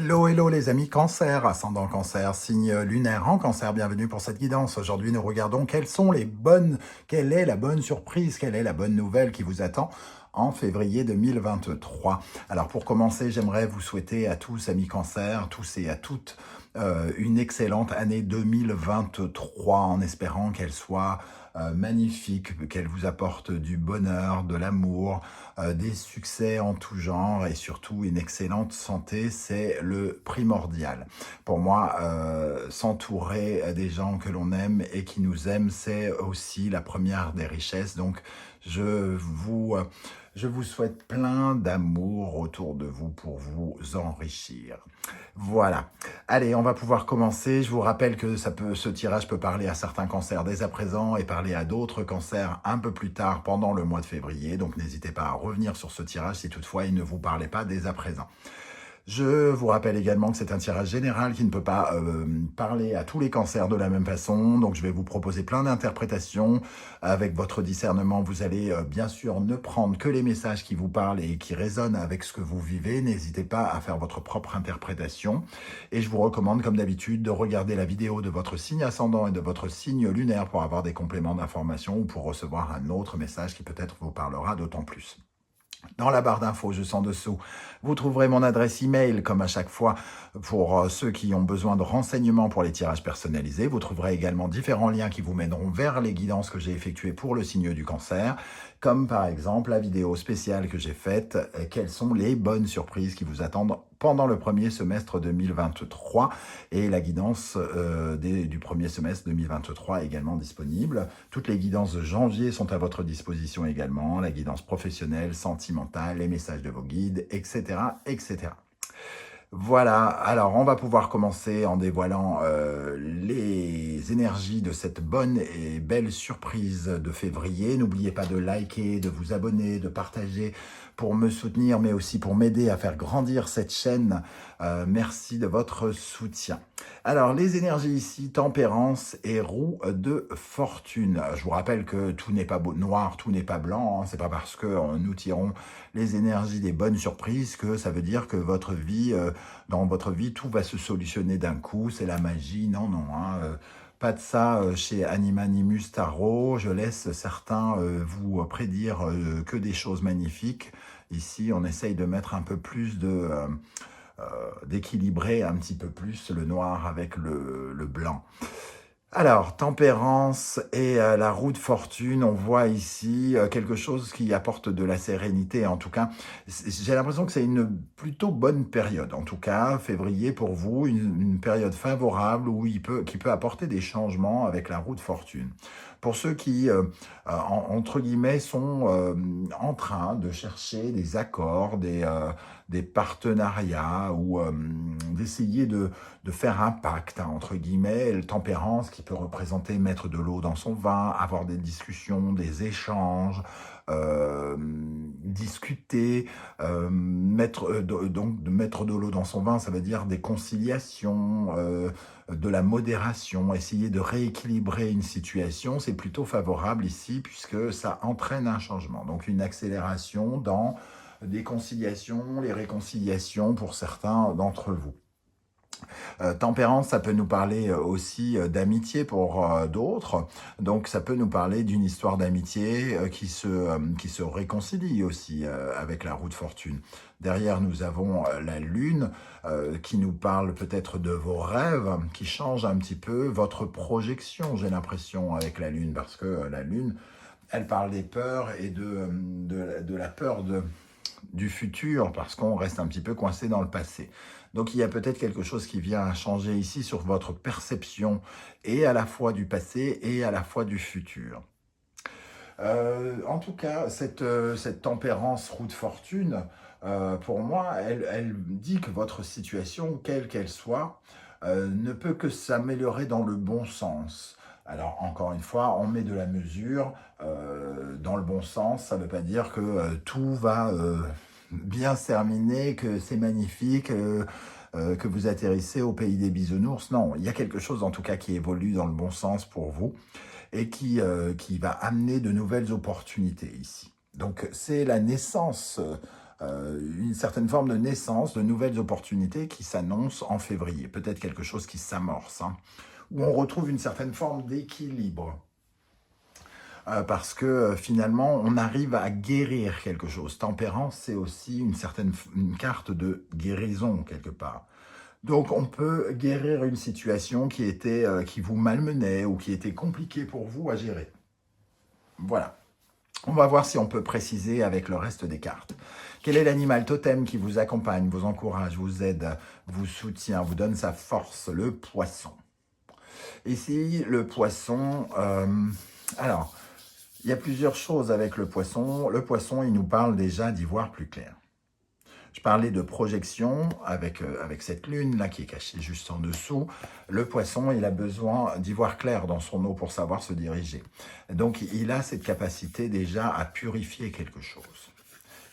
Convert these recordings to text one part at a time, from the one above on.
Hello, hello les amis Cancer, ascendant Cancer, signe lunaire en Cancer, bienvenue pour cette guidance. Aujourd'hui nous regardons quelle est la bonne surprise, quelle est la bonne nouvelle qui vous attend en février 2023. Alors pour commencer, j'aimerais vous souhaiter à tous amis Cancer, tous et à toutes, une excellente année 2023 en espérant qu'elle soit magnifique, qu'elle vous apporte du bonheur, de l'amour, des succès en tout genre et surtout une excellente santé, c'est le primordial. Pour moi, s'entourer des gens que l'on aime et qui nous aiment, c'est aussi la première des richesses. Donc, je vous souhaite plein d'amour autour de vous pour vous enrichir. Voilà. Allez, on va pouvoir commencer. Je vous rappelle que ce tirage peut parler à certains cancers dès à présent et parler à d'autres cancers un peu plus tard pendant le mois de février. Donc, n'hésitez pas à revenir sur ce tirage si toutefois il ne vous parlait pas dès à présent. Je vous rappelle également que c'est un tirage général qui ne peut pas parler à tous les cancers de la même façon. Donc, je vais vous proposer plein d'interprétations. Avec votre discernement, vous allez bien sûr ne prendre que les messages qui vous parlent et qui résonnent avec ce que vous vivez. N'hésitez pas à faire votre propre interprétation. Et je vous recommande, comme d'habitude, de regarder la vidéo de votre signe ascendant et de votre signe lunaire pour avoir des compléments d'information ou pour recevoir un autre message qui peut-être vous parlera d'autant plus. Dans la barre d'infos juste en dessous, vous trouverez mon adresse email comme à chaque fois pour ceux qui ont besoin de renseignements pour les tirages personnalisés. Vous trouverez également différents liens qui vous mèneront vers les guidances que j'ai effectuées pour le signe du cancer, comme par exemple la vidéo spéciale que j'ai faite, quelles sont les bonnes surprises qui vous attendent pendant le premier semestre 2023 et la guidance du premier semestre 2023 est également disponible. Toutes les guidances de janvier sont à votre disposition également, la guidance professionnelle, sentimentale, les messages de vos guides, etc. etc. Voilà, alors on va pouvoir commencer en dévoilant les énergies de cette bonne et belle surprise de février. N'oubliez pas de liker, de vous abonner, de partager pour me soutenir, mais aussi pour m'aider à faire grandir cette chaîne. Merci de votre soutien. Alors, les énergies ici, tempérance et roue de fortune. Je vous rappelle que tout n'est pas noir, tout n'est pas blanc. Hein. C'est pas parce que nous tirons les énergies des bonnes surprises que ça veut dire que dans votre vie, tout va se solutionner d'un coup. C'est la magie. Non, non. Hein. Pas de ça chez Animanimus Tarot. Je laisse certains vous prédire que des choses magnifiques. Ici, on essaye de mettre un peu plus d'équilibrer un petit peu plus le noir avec le blanc. Alors, tempérance et la roue de fortune, on voit ici quelque chose qui apporte de la sérénité. En tout cas, j'ai l'impression que c'est une plutôt bonne période. En tout cas, février pour vous, une période favorable qui peut apporter des changements avec la roue de fortune. Pour ceux qui, entre guillemets, sont en train de chercher des accords, des partenariats ou d'essayer de faire un pacte, hein, entre guillemets, le tempérance qui peut représenter mettre de l'eau dans son vin, avoir des discussions, des échanges, discuter, donc de mettre de l'eau dans son vin, ça veut dire des conciliations, de la modération, essayer de rééquilibrer une situation, c'est plutôt favorable ici puisque ça entraîne un changement, donc une accélération dans des conciliations, les réconciliations pour certains d'entre vous. Tempérance, ça peut nous parler aussi d'amitié pour d'autres. Donc, ça peut nous parler d'une histoire d'amitié qui se réconcilie aussi avec la roue de fortune. Derrière, nous avons la lune qui nous parle peut-être de vos rêves, qui change un petit peu votre projection, j'ai l'impression, avec la lune. Parce que la lune, elle parle des peurs et de la peur du futur, parce qu'on reste un petit peu coincé dans le passé. Donc il y a peut-être quelque chose qui vient changer ici sur votre perception, et à la fois du passé et à la fois du futur. En tout cas, cette tempérance roue de fortune, pour moi, elle dit que votre situation, quelle qu'elle soit, ne peut que s'améliorer dans le bon sens. Alors, encore une fois, on met de la mesure dans le bon sens. Ça ne veut pas dire que tout va bien se terminer, que c'est magnifique, que vous atterrissez au pays des bisounours. Non, il y a quelque chose en tout cas qui évolue dans le bon sens pour vous et qui va amener de nouvelles opportunités ici. Donc, c'est la naissance une certaine forme de naissance, de nouvelles opportunités qui s'annoncent en février. Peut-être quelque chose qui s'amorce, hein, où on retrouve une certaine forme d'équilibre. Parce que finalement, on arrive à guérir quelque chose. Tempérance, c'est aussi une carte de guérison, quelque part. Donc, on peut guérir une situation qui vous malmenait ou qui était compliquée pour vous à gérer. Voilà. On va voir si on peut préciser avec le reste des cartes. Quel est l'animal totem qui vous accompagne, vous encourage, vous aide, vous soutient, vous donne sa force? Le poisson. Ici, le poisson... alors, il y a plusieurs choses avec le poisson. Le poisson, il nous parle déjà d'y voir plus clair. Je parlais de projection avec cette lune-là qui est cachée juste en dessous. Le poisson, il a besoin d'y voir clair dans son eau pour savoir se diriger. Donc, il a cette capacité déjà à purifier quelque chose.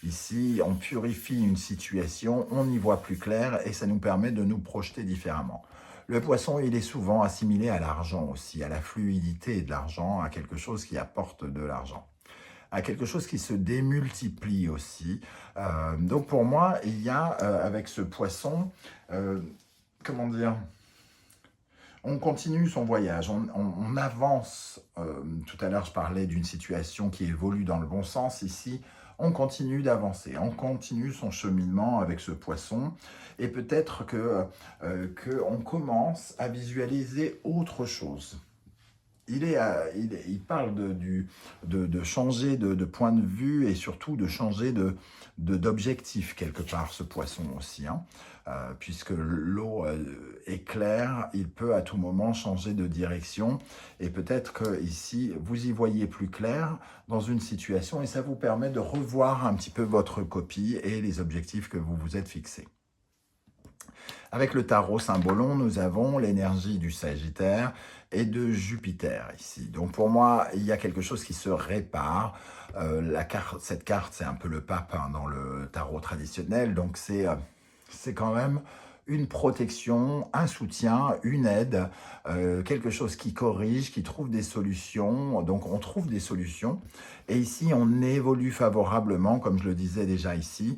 Ici, on purifie une situation, on y voit plus clair et ça nous permet de nous projeter différemment. Le poisson, il est souvent assimilé à l'argent aussi, à la fluidité de l'argent, à quelque chose qui apporte de l'argent, à quelque chose qui se démultiplie aussi. Donc pour moi, il y a avec ce poisson, comment dire, on continue son voyage, on avance. Tout à l'heure, je parlais d'une situation qui évolue dans le bon sens. Ici, on continue d'avancer, on continue son cheminement avec ce poisson. Et peut-être qu'on commence à visualiser autre chose. Il parle de changer de point de vue et surtout de changer d'objectif quelque part, ce poisson aussi. Hein. Puisque l'eau est claire, il peut à tout moment changer de direction. Et peut-être qu'ici, vous y voyez plus clair dans une situation et ça vous permet de revoir un petit peu votre copie et les objectifs que vous vous êtes fixés. Avec le tarot Symbolon, nous avons l'énergie du Sagittaire et de Jupiter ici. Donc pour moi, il y a quelque chose qui se répare. Cette carte, c'est un peu le pape hein, dans le tarot traditionnel. Donc c'est quand même une protection, un soutien, une aide, quelque chose qui corrige, qui trouve des solutions. Donc on trouve des solutions. Et ici, on évolue favorablement, comme je le disais déjà ici,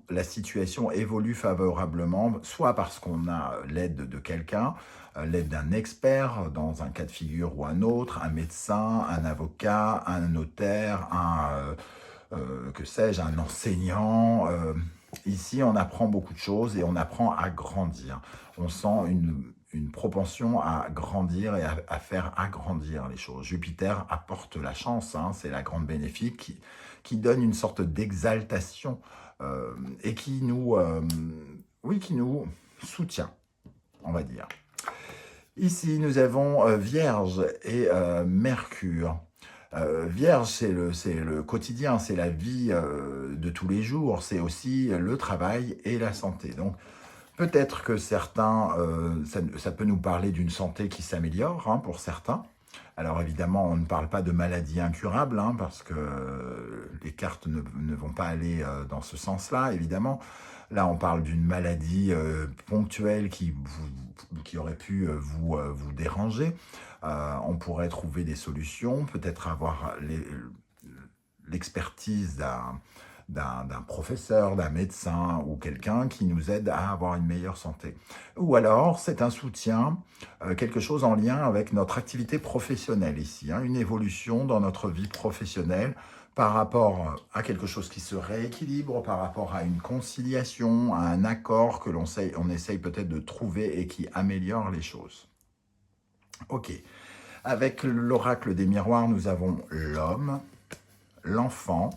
la situation évolue favorablement, soit parce qu'on a l'aide de quelqu'un, l'aide d'un expert dans un cas de figure ou un autre, un médecin, un avocat, un notaire, que sais-je, un enseignant. Ici, on apprend beaucoup de choses et on apprend à grandir. On sent une propension à grandir et à faire agrandir les choses. Jupiter apporte la chance, hein, c'est la grande bénéfique qui donne une sorte d'exaltation et qui nous soutient, on va dire. Ici, nous avons Vierge et Mercure. Vierge, c'est le quotidien, c'est la vie de tous les jours, c'est aussi le travail et la santé. Donc, peut-être que certains, ça peut nous parler d'une santé qui s'améliore hein, pour certains. Alors évidemment, on ne parle pas de maladies incurables, hein, parce que les cartes ne vont pas aller dans ce sens-là, évidemment. Là, on parle d'une maladie ponctuelle qui aurait pu vous déranger. On pourrait trouver des solutions, peut-être avoir l'expertise d'un professeur, d'un médecin ou quelqu'un qui nous aide à avoir une meilleure santé. Ou alors, c'est un soutien, quelque chose en lien avec notre activité professionnelle ici, hein, une évolution dans notre vie professionnelle par rapport à quelque chose qui se rééquilibre, par rapport à une conciliation, à un accord que on essaye peut-être de trouver et qui améliore les choses. Ok. Avec l'oracle des miroirs, nous avons l'homme, l'enfant,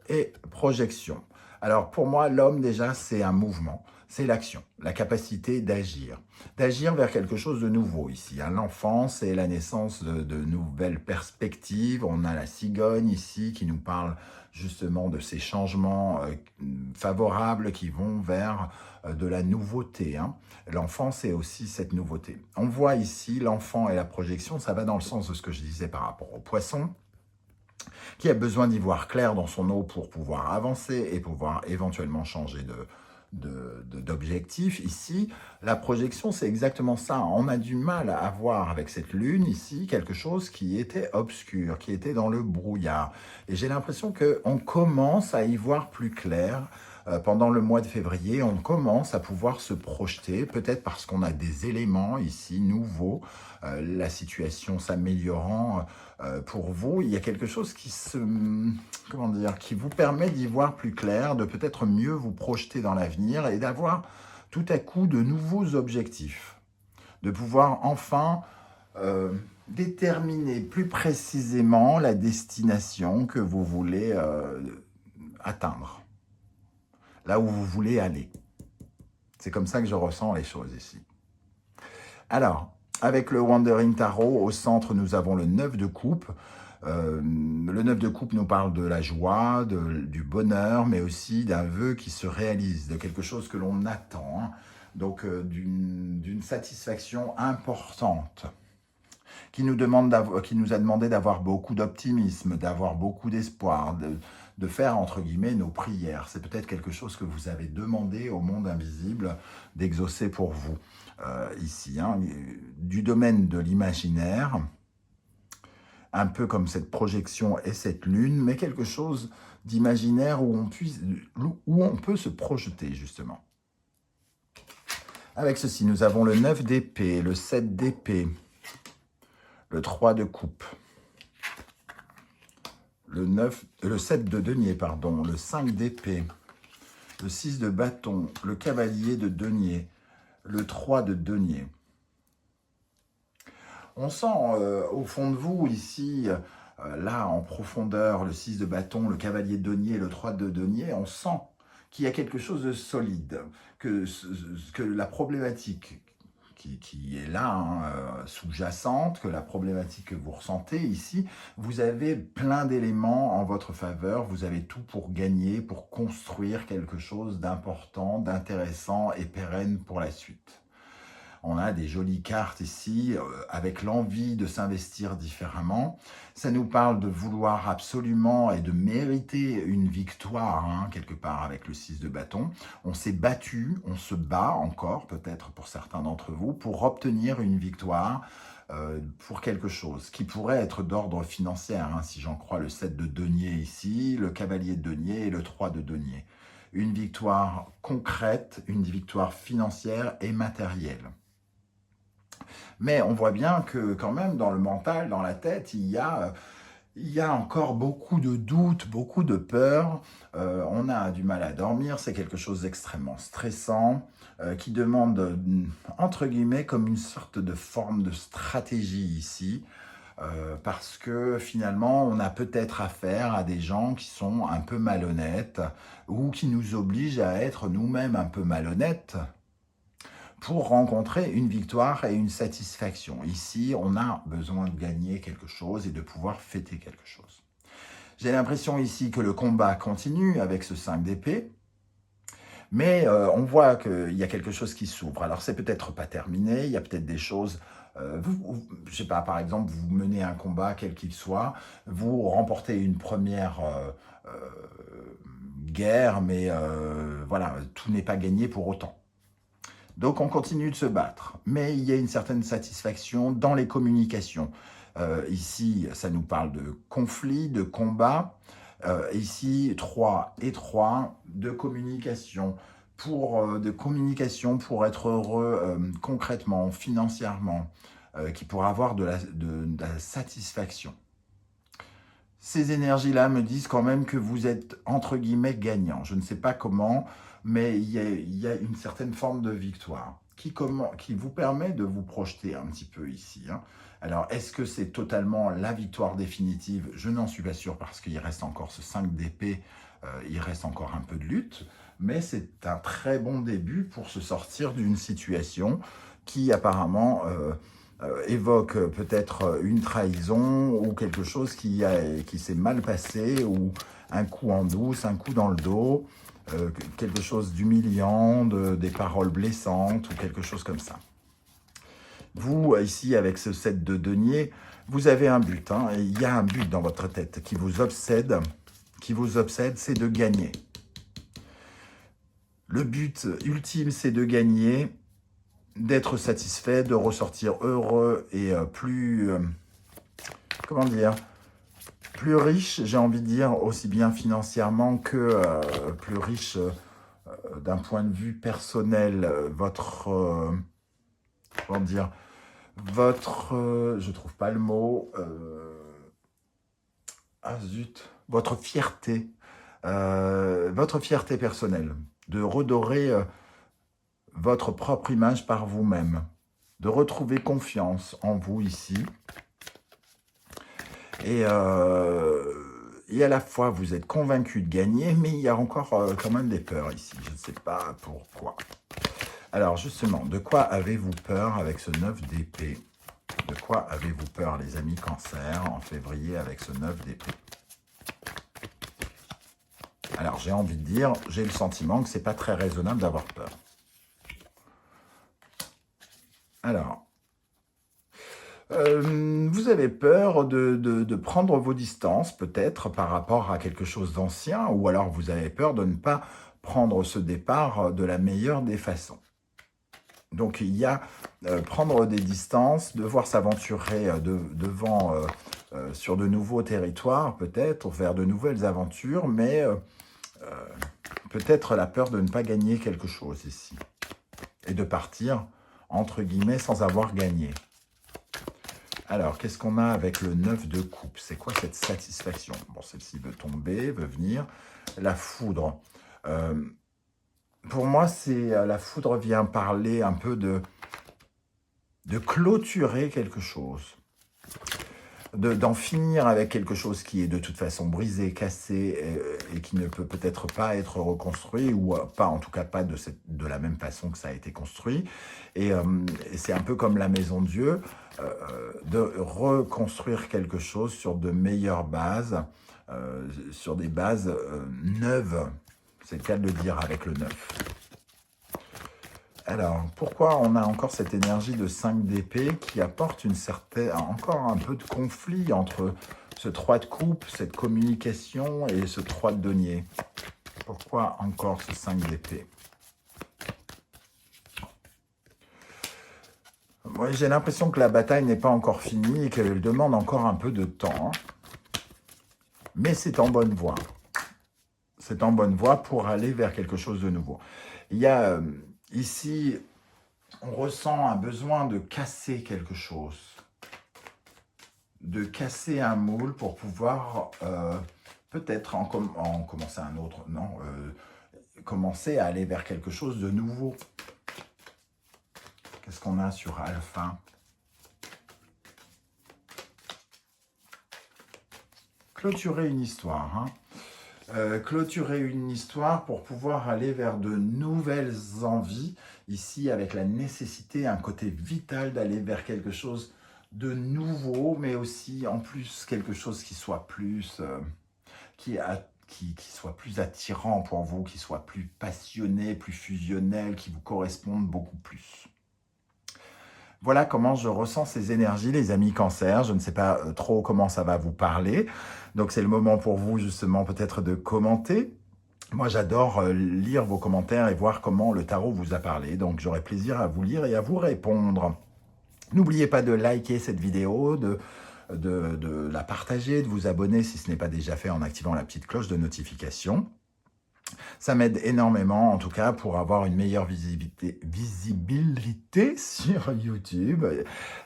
et projection. Alors pour moi, l'homme déjà, c'est un mouvement, c'est l'action, la capacité d'agir vers quelque chose de nouveau ici. Hein. L'enfant, c'est la naissance de nouvelles perspectives. On a la cigogne ici qui nous parle justement de ces changements favorables qui vont vers de la nouveauté. Hein. L'enfant, c'est aussi cette nouveauté. On voit ici l'enfant et la projection, ça va dans le sens de ce que je disais par rapport au poisson, qui a besoin d'y voir clair dans son eau pour pouvoir avancer et pouvoir éventuellement changer d'objectifs ici. La projection, c'est exactement ça. On a du mal à voir avec cette lune ici quelque chose qui était obscur, qui était dans le brouillard. Et j'ai l'impression qu'on commence à y voir plus clair. Pendant le mois de février, on commence à pouvoir se projeter, peut-être parce qu'on a des éléments ici nouveaux, la situation s'améliorant pour vous. Il y a quelque chose comment dire, qui vous permet d'y voir plus clair, de peut-être mieux vous projeter dans l'avenir et d'avoir tout à coup de nouveaux objectifs, de pouvoir enfin déterminer plus précisément la destination que vous voulez atteindre, là où vous voulez aller. C'est comme ça que je ressens les choses ici. Alors, avec le Wandering Tarot, au centre, nous avons le 9 de coupe. Le 9 de coupe nous parle de la joie, du bonheur, mais aussi d'un vœu qui se réalise, de quelque chose que l'on attend, hein. Donc d'une satisfaction importante, qui nous a demandé d'avoir beaucoup d'optimisme, d'avoir beaucoup d'espoir, de faire, entre guillemets, nos prières. C'est peut-être quelque chose que vous avez demandé au monde invisible d'exaucer pour vous, ici, hein, du domaine de l'imaginaire, un peu comme cette projection et cette lune, mais quelque chose d'imaginaire où on peut se projeter, justement. Avec ceci, nous avons le 9 d'épée, le 7 d'épée, le 3 de coupe, le 7 de denier, pardon, le 5 d'épée, le 6 de bâton, le cavalier de denier, le 3 de denier. On sent au fond de vous, ici, là, en profondeur, le 6 de bâton, le cavalier de denier, le 3 de denier, on sent qu'il y a quelque chose de solide, que la problématique qui est là, hein, sous-jacente, que la problématique que vous ressentez ici, vous avez plein d'éléments en votre faveur, vous avez tout pour gagner, pour construire quelque chose d'important, d'intéressant et pérenne pour la suite. On a des jolies cartes ici, avec l'envie de s'investir différemment. Ça nous parle de vouloir absolument et de mériter une victoire, hein, quelque part, avec le 6 de bâton. On s'est battu, on se bat encore, peut-être pour certains d'entre vous, pour obtenir une victoire pour quelque chose, qui pourrait être d'ordre financier, hein, si j'en crois le 7 de denier ici, le cavalier de denier et le 3 de denier. Une victoire concrète, une victoire financière et matérielle. Mais on voit bien que quand même dans le mental, dans la tête, il y a encore beaucoup de doutes, beaucoup de peurs. On a du mal à dormir, c'est quelque chose d'extrêmement stressant, qui demande, entre guillemets, comme une sorte de forme de stratégie ici, parce que finalement, on a peut-être affaire à des gens qui sont un peu malhonnêtes, ou qui nous obligent à être nous-mêmes un peu malhonnêtes, pour rencontrer une victoire et une satisfaction. Ici, on a besoin de gagner quelque chose et de pouvoir fêter quelque chose. J'ai l'impression ici que le combat continue avec ce 5 d'épée, mais on voit qu'il y a quelque chose qui s'ouvre. Alors, c'est peut-être pas terminé, il y a peut-être des choses... je sais pas, par exemple, vous menez un combat, quel qu'il soit, vous remportez une première guerre, mais voilà, tout n'est pas gagné pour autant. Donc, on continue de se battre, mais il y a une certaine satisfaction dans les communications. Ici, ça nous parle de conflit, de combat. Ici, 3 et 3, de communication pour être heureux concrètement, financièrement, qui pourra avoir de la satisfaction. Ces énergies-là me disent quand même que vous êtes, entre guillemets, gagnant. Je ne sais pas comment, mais il y a une certaine forme de victoire qui vous permet de vous projeter un petit peu ici, hein. Alors, est-ce que c'est totalement la victoire définitive? Je n'en suis pas sûr parce qu'il reste encore ce 5 d'épée, il reste encore un peu de lutte, mais c'est un très bon début pour se sortir d'une situation qui apparemment... évoque peut-être une trahison ou quelque chose qui s'est mal passé, ou un coup en douce, un coup dans le dos, quelque chose d'humiliant, des paroles blessantes ou quelque chose comme ça. Vous, ici, avec ce 7 de denier, vous avez un but, hein, et il y a un but dans votre tête qui vous obsède, c'est de gagner. Le but ultime, c'est de gagner, d'être satisfait, de ressortir heureux et plus, comment dire, plus riche, j'ai envie de dire, aussi bien financièrement que plus riche d'un point de vue personnel. Comment dire, je trouve pas le mot, ah zut, votre fierté personnelle, de redorer votre propre image par vous-même, de retrouver confiance en vous ici. Et à la fois, vous êtes convaincu de gagner, mais il y a encore quand même des peurs ici. Je ne sais pas pourquoi. Alors justement, de quoi avez-vous peur avec ce 9 d'épée? De quoi avez-vous peur, les amis Cancer, en février avec ce 9 d'épée? Alors, j'ai envie de dire, j'ai le sentiment que c'est pas très raisonnable d'avoir peur. Alors, vous avez peur de prendre vos distances, peut-être, par rapport à quelque chose d'ancien, ou alors vous avez peur de ne pas prendre ce départ de la meilleure des façons. Donc, il y a prendre des distances, devoir s'aventurer sur de nouveaux territoires, peut-être, vers de nouvelles aventures, mais peut-être la peur de ne pas gagner quelque chose ici. Et de partir, entre guillemets, sans avoir gagné. Alors, qu'est-ce qu'on a avec le 9 de coupe? C'est quoi cette satisfaction? Bon, celle-ci veut tomber, veut venir. La foudre. Pour moi, la foudre vient parler un peu de clôturer quelque chose. D'en finir avec quelque chose qui est de toute façon brisé, cassé et qui ne peut peut-être pas être reconstruit ou pas, en tout cas pas de la même façon que ça a été construit. Et c'est un peu comme la maison de Dieu, de reconstruire quelque chose sur de meilleures bases, sur des bases neuves. C'est le cas de le dire avec le 9. Alors, pourquoi on a encore cette énergie de 5 d'épée qui apporte encore un peu de conflit entre ce 3 de coupe, cette communication et ce 3 de denier? Pourquoi encore ce 5 d'épée? Moi, j'ai l'impression que la bataille n'est pas encore finie et qu'elle demande encore un peu de temps. Mais c'est en bonne voie. C'est en bonne voie pour aller vers quelque chose de nouveau. Il y a... ici, on ressent un besoin de casser quelque chose, de casser un moule pour pouvoir peut-être en commencer un autre, non, commencer à aller vers quelque chose de nouveau. Qu'est-ce qu'on a sur Alpha? Clôturer une histoire, hein. Clôturer une histoire pour pouvoir aller vers de nouvelles envies, ici avec la nécessité, un côté vital d'aller vers quelque chose de nouveau, mais aussi en plus quelque chose qui soit plus, qui soit plus attirant pour vous, qui soit plus passionné, plus fusionnel, qui vous corresponde beaucoup plus. Voilà comment je ressens ces énergies, les amis Cancer. Je ne sais pas trop comment ça va vous parler. Donc, c'est le moment pour vous, justement, peut-être de commenter. Moi, j'adore lire vos commentaires et voir comment le tarot vous a parlé. Donc, j'aurai plaisir à vous lire et à vous répondre. N'oubliez pas de liker cette vidéo, de la partager, de vous abonner si ce n'est pas déjà fait en activant la petite cloche de notification. Ça m'aide énormément, en tout cas, pour avoir une meilleure visibilité sur YouTube.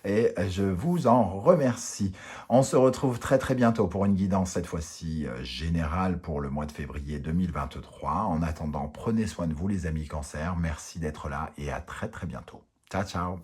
Et je vous en remercie. On se retrouve très très bientôt pour une guidance, cette fois-ci générale, pour le mois de février 2023. En attendant, prenez soin de vous, les amis Cancer. Merci d'être là et à très très bientôt. Ciao, ciao.